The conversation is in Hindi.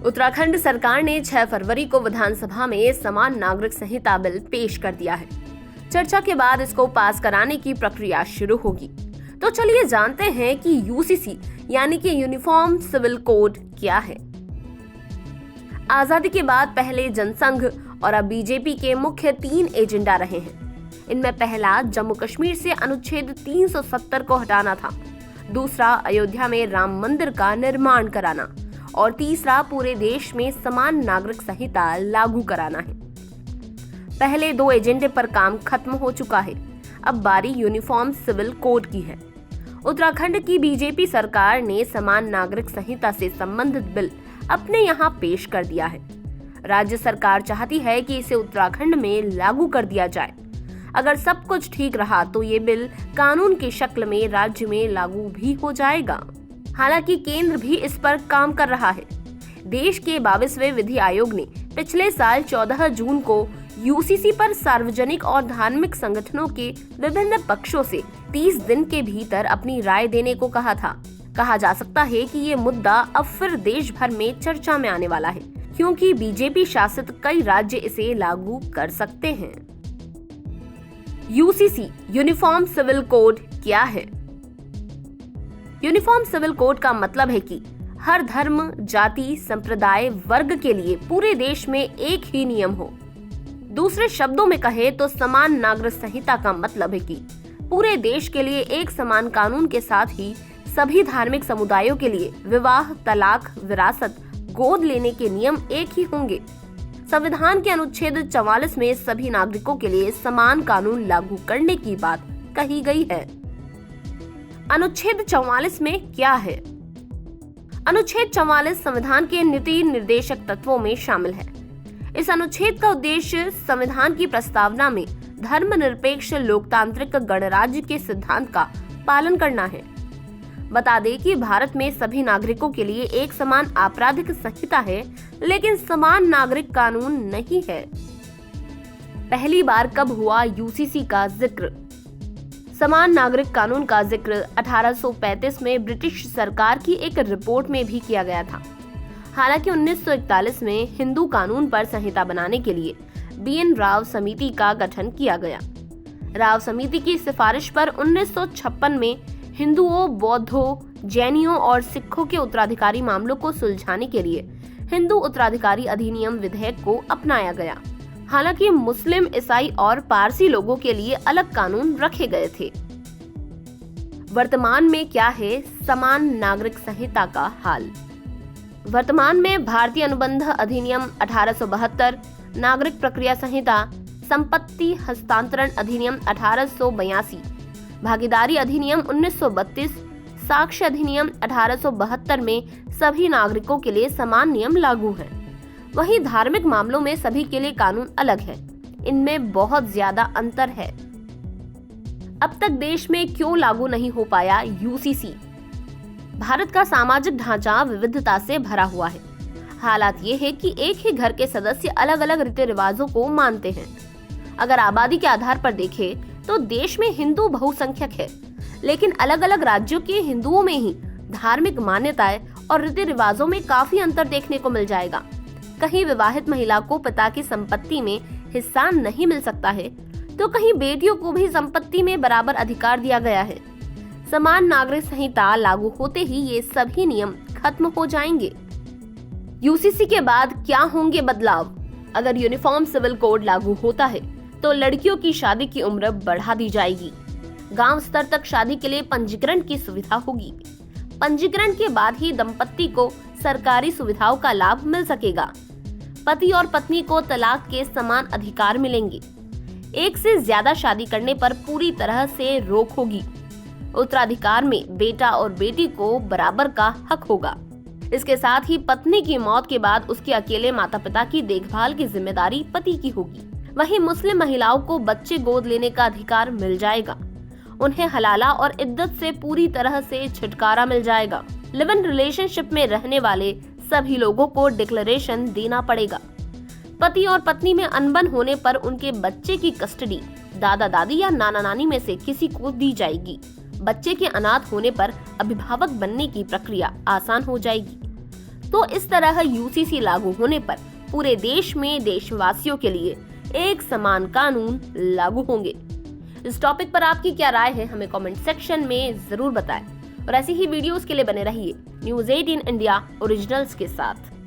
उत्तराखंड सरकार ने 6 फरवरी को विधानसभा में समान नागरिक संहिता बिल पेश कर दिया है। चर्चा के बाद इसको पास कराने की प्रक्रिया शुरू होगी। तो चलिए जानते हैं कि यूसीसी यानी कि यूनिफॉर्म सिविल कोड क्या है। आजादी के बाद पहले जनसंघ और अब बीजेपी के मुख्य 3 एजेंडा रहे हैं। इनमें पहला जम्मू कश्मीर से अनुच्छेद 370 को हटाना था, दूसरा अयोध्या में राम मंदिर का निर्माण कराना और तीसरा पूरे देश में समान नागरिक संहिता लागू कराना है। पहले 2 एजेंडे पर काम खत्म हो चुका है। अब बारी यूनिफॉर्म सिविल कोड की है। उत्तराखंड की बीजेपी सरकार ने समान नागरिक संहिता से संबंधित बिल अपने यहाँ पेश कर दिया है। राज्य सरकार चाहती है कि इसे उत्तराखंड में लागू कर दिया जाए। अगर सब कुछ ठीक रहा तो ये बिल कानून की शक्ल में राज्य में लागू भी हो जाएगा। हालांकि केंद्र भी इस पर काम कर रहा है। देश के 22वें विधि आयोग ने पिछले साल 14 जून को यूसीसी पर सार्वजनिक और धार्मिक संगठनों के विभिन्न पक्षों से 30 दिन के भीतर अपनी राय देने को कहा था। कहा जा सकता है कि ये मुद्दा अब फिर देश भर में चर्चा में आने वाला है, क्योंकि बीजेपी शासित कई राज्य इसे लागू कर सकते हैं। यूसीसी यूनिफॉर्म सिविल कोड क्या है? यूनिफॉर्म सिविल कोड का मतलब है कि हर धर्म, जाति, संप्रदाय, वर्ग के लिए पूरे देश में एक ही नियम हो। दूसरे शब्दों में कहे तो समान नागरिक संहिता का मतलब है कि पूरे देश के लिए एक समान कानून के साथ ही सभी धार्मिक समुदायों के लिए विवाह, तलाक, विरासत, गोद लेने के नियम एक ही होंगे। संविधान के अनुच्छेद 44 में सभी नागरिकों के लिए समान कानून लागू करने की बात कही गई है। अनुच्छेद 44 में क्या है? अनुच्छेद 44 संविधान के नीति निर्देशक तत्वों में शामिल है। इस अनुच्छेद का उद्देश्य संविधान की प्रस्तावना में धर्मनिरपेक्ष लोकतांत्रिक गणराज्य के सिद्धांत का पालन करना है। बता दें कि भारत में सभी नागरिकों के लिए एक समान आपराधिक संहिता है, लेकिन समान नागरिक कानून नहीं है। पहली बार कब हुआ यूसीसी का जिक्र? समान नागरिक कानून का जिक्र 1835 में ब्रिटिश सरकार की एक रिपोर्ट में भी किया गया था। हालांकि 1941 में हिंदू कानून पर संहिता बनाने के लिए BN राव समिति का गठन किया गया। राव समिति की सिफारिश पर 1956 में हिंदुओं, बौद्धों, जैनियों और सिखों के उत्तराधिकारी मामलों को सुलझाने के लिए हिंदू उत्तराधिकारी अधिनियम विधेयक को अपनाया गया। हालांकि मुस्लिम, ईसाई और पारसी लोगों के लिए अलग कानून रखे गए थे। वर्तमान में क्या है समान नागरिक संहिता का हाल? वर्तमान में भारतीय अनुबंध अधिनियम 1872, नागरिक प्रक्रिया संहिता, संपत्ति हस्तांतरण अधिनियम 1882, भागीदारी अधिनियम 1932, साक्ष्य अधिनियम 1872 में सभी नागरिकों के लिए समान नियम लागू हैं। वहीं धार्मिक मामलों में सभी के लिए कानून अलग है। इनमें बहुत ज्यादा अंतर है। अब तक देश में क्यों लागू नहीं हो पाया यूसीसी? भारत का सामाजिक ढांचा विविधता से भरा हुआ है। हालात ये है कि एक ही घर के सदस्य अलग अलग रीति रिवाजों को मानते हैं। अगर आबादी के आधार पर देखें तो देश में हिंदू बहुसंख्यक है, लेकिन अलग अलग राज्यों के हिंदुओं में ही धार्मिक मान्यताएं और रीति रिवाजों में काफी अंतर देखने को मिल जाएगा। कहीं विवाहित महिला को पिता की संपत्ति में हिस्सा नहीं मिल सकता है, तो कहीं बेटियों को भी संपत्ति में बराबर अधिकार दिया गया है। समान नागरिक संहिता लागू होते ही ये सभी नियम खत्म हो जाएंगे। यूसीसी के बाद क्या होंगे बदलाव? अगर यूनिफॉर्म सिविल कोड लागू होता है तो लड़कियों की शादी की उम्र बढ़ा दी जाएगी। गांव स्तर तक शादी के लिए पंजीकरण की सुविधा होगी। पंजीकरण के बाद ही दंपत्ति को सरकारी सुविधाओं का लाभ मिल सकेगा। पति और पत्नी को तलाक के समान अधिकार मिलेंगे। एक से ज्यादा शादी करने पर पूरी तरह से रोक होगी। उत्तराधिकार में बेटा और बेटी को बराबर का हक होगा। इसके साथ ही पत्नी की मौत के बाद उसके अकेले माता पिता की देखभाल की जिम्मेदारी पति की होगी। वहीं मुस्लिम महिलाओं को बच्चे गोद लेने का अधिकार मिल जाएगा। उन्हें हलाला और इद्दत से पूरी तरह से छुटकारा मिल जाएगा। लिव इन रिलेशनशिप में रहने वाले सभी लोगों को डिक्लेरेशन देना पड़ेगा। पति और पत्नी में अनबन होने पर उनके बच्चे की कस्टडी दादा दादी या नाना नानी में से किसी को दी जाएगी। बच्चे के अनाथ होने पर अभिभावक बनने की प्रक्रिया आसान हो जाएगी। तो इस तरह यूसीसी लागू होने पर पूरे देश में देशवासियों के लिए एक समान कानून लागू होंगे। इस टॉपिक पर आपकी क्या राय है, हमें कमेंट सेक्शन में जरूर बताएं और ऐसी ही वीडियोस के लिए बने रहिए न्यूज़ 18 इंडिया ओरिजिनल्स के साथ।